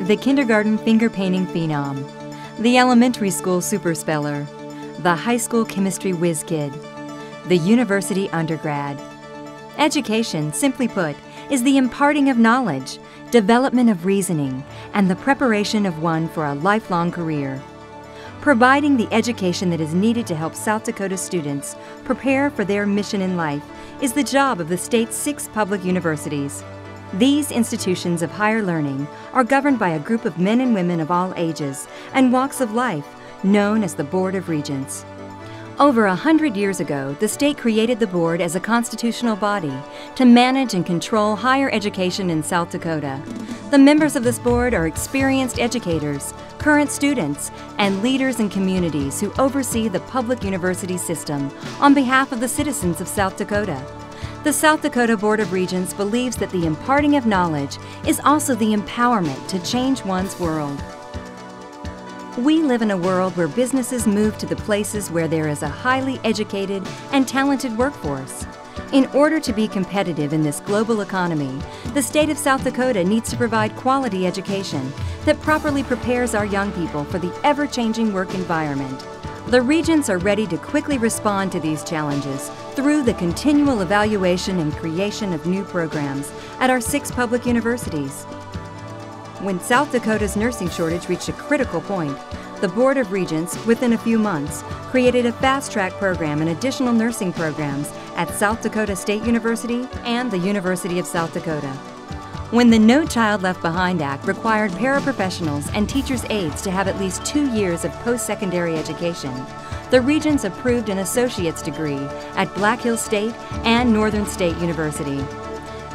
the kindergarten finger painting phenom, the elementary school super speller, the high school chemistry whiz kid, the university undergrad. Education, simply put, is the imparting of knowledge, development of reasoning, and the preparation of one for a lifelong career. Providing the education that is needed to help South Dakota students prepare for their mission in life is the job of the state's 6 public universities. These institutions of higher learning are governed by a group of men and women of all ages and walks of life, known as the Board of Regents. Over 100 years ago, the state created the board as a constitutional body to manage and control higher education in South Dakota. The members of this board are experienced educators, current students, and leaders in communities who oversee the public university system on behalf of the citizens of South Dakota. The South Dakota Board of Regents believes that the imparting of knowledge is also the empowerment to change one's world. We live in a world where businesses move to the places where there is a highly educated and talented workforce. In order to be competitive in this global economy, the state of South Dakota needs to provide quality education that properly prepares our young people for the ever-changing work environment. The Regents are ready to quickly respond to these challenges through the continual evaluation and creation of new programs at our 6 public universities. When South Dakota's nursing shortage reached a critical point, the Board of Regents, within a few months, created a fast-track program and additional nursing programs at South Dakota State University and the University of South Dakota. When the No Child Left Behind Act required paraprofessionals and teachers' aides to have at least 2 years of post-secondary education, the Regents approved an associate's degree at Black Hills State and Northern State University.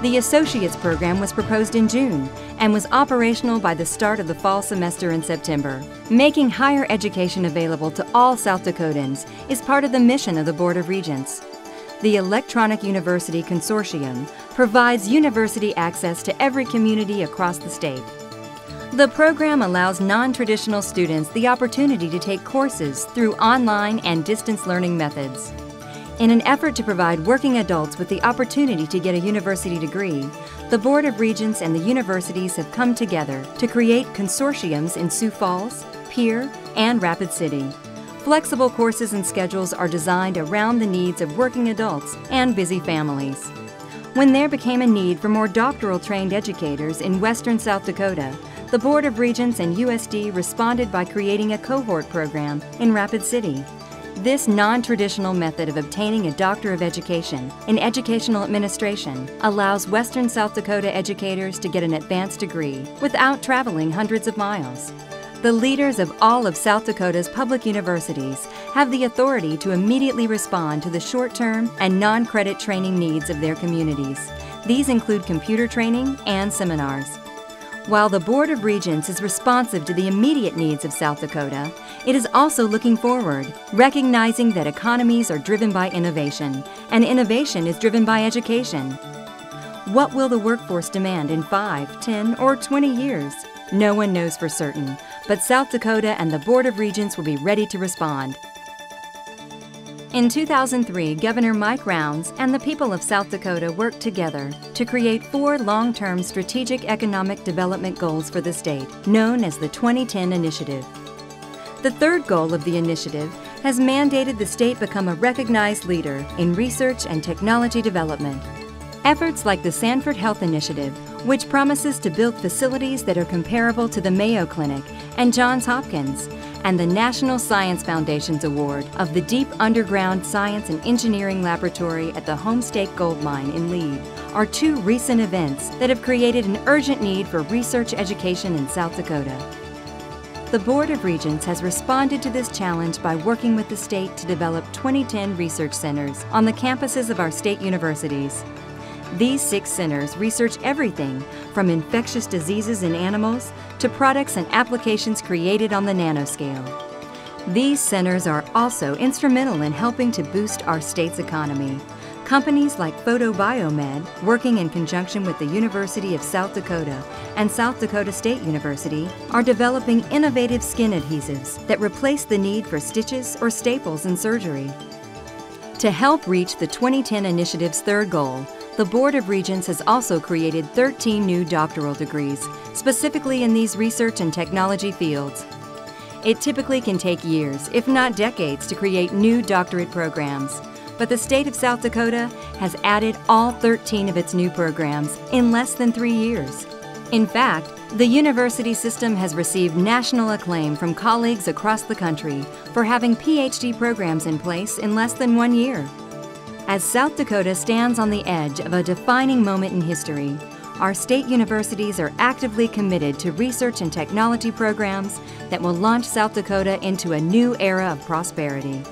The Associate's program was proposed in June and was operational by the start of the fall semester in September. Making higher education available to all South Dakotans is part of the mission of the Board of Regents. The Electronic University Consortium provides university access to every community across the state. The program allows non-traditional students the opportunity to take courses through online and distance learning methods. In an effort to provide working adults with the opportunity to get a university degree, the Board of Regents and the universities have come together to create consortiums in Sioux Falls, Pierre, and Rapid City. Flexible courses and schedules are designed around the needs of working adults and busy families. When there became a need for more doctoral-trained educators in western South Dakota, the Board of Regents and USD responded by creating a cohort program in Rapid City. This non-traditional method of obtaining a Doctor of Education in Educational Administration allows Western South Dakota educators to get an advanced degree without traveling hundreds of miles. The leaders of all of South Dakota's public universities have the authority to immediately respond to the short-term and non-credit training needs of their communities. These include computer training and seminars. While the Board of Regents is responsive to the immediate needs of South Dakota, it is also looking forward, recognizing that economies are driven by innovation, and innovation is driven by education. What will the workforce demand in 5, 10, or 20 years? No one knows for certain, but South Dakota and the Board of Regents will be ready to respond. In 2003, Governor Mike Rounds and the people of South Dakota worked together to create 4 long-term strategic economic development goals for the state, known as the 2010 Initiative. The third goal of the initiative has mandated the state become a recognized leader in research and technology development. Efforts like the Sanford Health Initiative, which promises to build facilities that are comparable to the Mayo Clinic and Johns Hopkins, and the National Science Foundation's award of the Deep Underground Science and Engineering Laboratory at the Homestake Gold Mine in Lead, are 2 recent events that have created an urgent need for research education in South Dakota. The Board of Regents has responded to this challenge by working with the state to develop 2010 research centers on the campuses of our state universities. These 6 centers research everything from infectious diseases in animals to products and applications created on the nanoscale. These centers are also instrumental in helping to boost our state's economy. Companies like PhotoBiomed, working in conjunction with the University of South Dakota and South Dakota State University, are developing innovative skin adhesives that replace the need for stitches or staples in surgery. To help reach the 2010 Initiative's third goal, The Board of Regents has also created 13 new doctoral degrees, specifically in these research and technology fields. It typically can take years, if not decades, to create new doctorate programs, but the state of South Dakota has added all 13 of its new programs in less than 3 years. In fact, the university system has received national acclaim from colleagues across the country for having PhD programs in place in less than 1 year. As South Dakota stands on the edge of a defining moment in history, our state universities are actively committed to research and technology programs that will launch South Dakota into a new era of prosperity.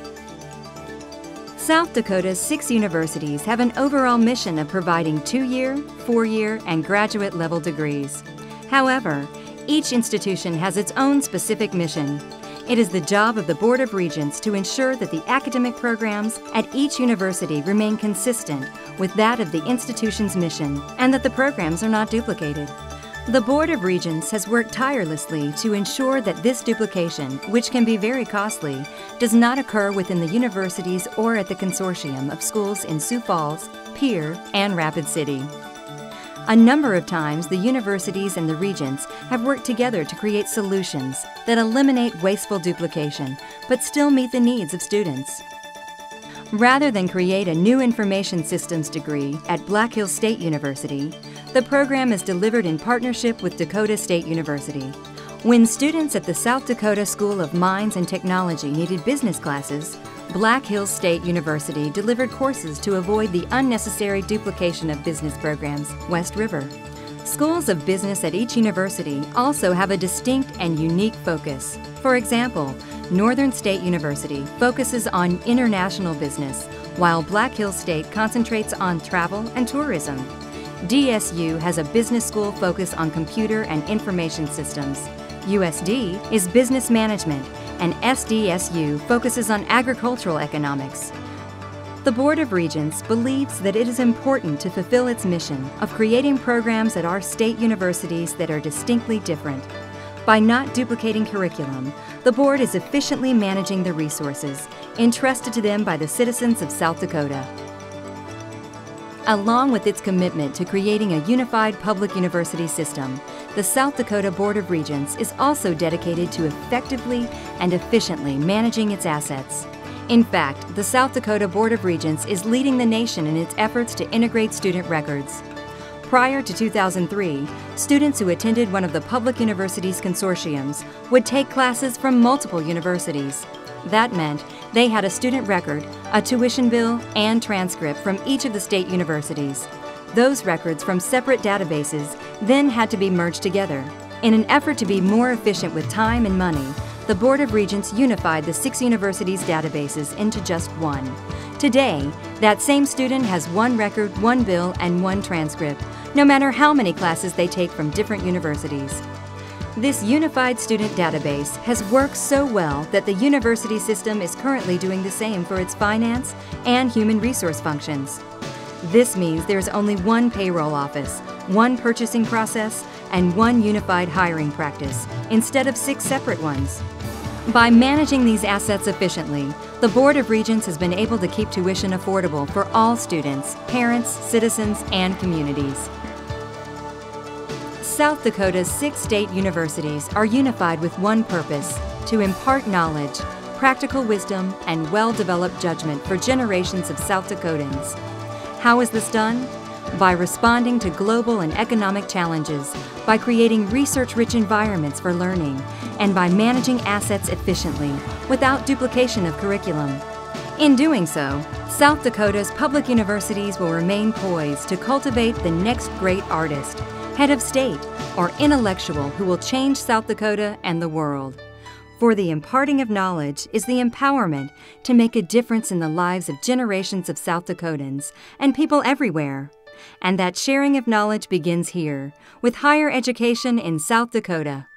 South Dakota's 6 universities have an overall mission of providing 2-year, 4-year, and graduate-level degrees. However, each institution has its own specific mission. It is the job of the Board of Regents to ensure that the academic programs at each university remain consistent with that of the institution's mission and that the programs are not duplicated. The Board of Regents has worked tirelessly to ensure that this duplication, which can be very costly, does not occur within the universities or at the consortium of schools in Sioux Falls, Pierre, and Rapid City. A number of times, the universities and the Regents have worked together to create solutions that eliminate wasteful duplication, but still meet the needs of students. Rather than create a new information systems degree at Black Hills State University, the program is delivered in partnership with Dakota State University. When students at the South Dakota School of Mines and Technology needed business classes, Black Hills State University delivered courses to avoid the unnecessary duplication of business programs West River. Schools of business at each university also have a distinct and unique focus. For example, Northern State University focuses on international business, while Black Hills State concentrates on travel and tourism. DSU has a business school focus on computer and information systems. USD is business management, and SDSU focuses on agricultural economics. The Board of Regents believes that it is important to fulfill its mission of creating programs at our state universities that are distinctly different. By not duplicating curriculum, the Board is efficiently managing the resources entrusted to them by the citizens of South Dakota. Along with its commitment to creating a unified public university system, the South Dakota Board of Regents is also dedicated to effectively and efficiently managing its assets. In fact, the South Dakota Board of Regents is leading the nation in its efforts to integrate student records. Prior to 2003, students who attended one of the public universities consortiums would take classes from multiple universities. That meant they had a student record, a tuition bill, and transcript from each of the state universities. Those records from separate databases then had to be merged together. In an effort to be more efficient with time and money, the Board of Regents unified the 6 universities' databases into just one. Today, that same student has 1 record, 1 bill, and 1 transcript, no matter how many classes they take from different universities. This unified student database has worked so well that the university system is currently doing the same for its finance and human resource functions. This means there's only 1 payroll office, 1 purchasing process, and 1 unified hiring practice, instead of 6 separate ones. By managing these assets efficiently, the Board of Regents has been able to keep tuition affordable for all students, parents, citizens, and communities. South Dakota's 6 state universities are unified with one purpose: to impart knowledge, practical wisdom, and well-developed judgment for generations of South Dakotans. How is this done? By responding to global and economic challenges, by creating research-rich environments for learning, and by managing assets efficiently, without duplication of curriculum. In doing so, South Dakota's public universities will remain poised to cultivate the next great artist, head of state, or intellectual who will change South Dakota and the world. For the imparting of knowledge is the empowerment to make a difference in the lives of generations of South Dakotans and people everywhere. And that sharing of knowledge begins here, with higher education in South Dakota.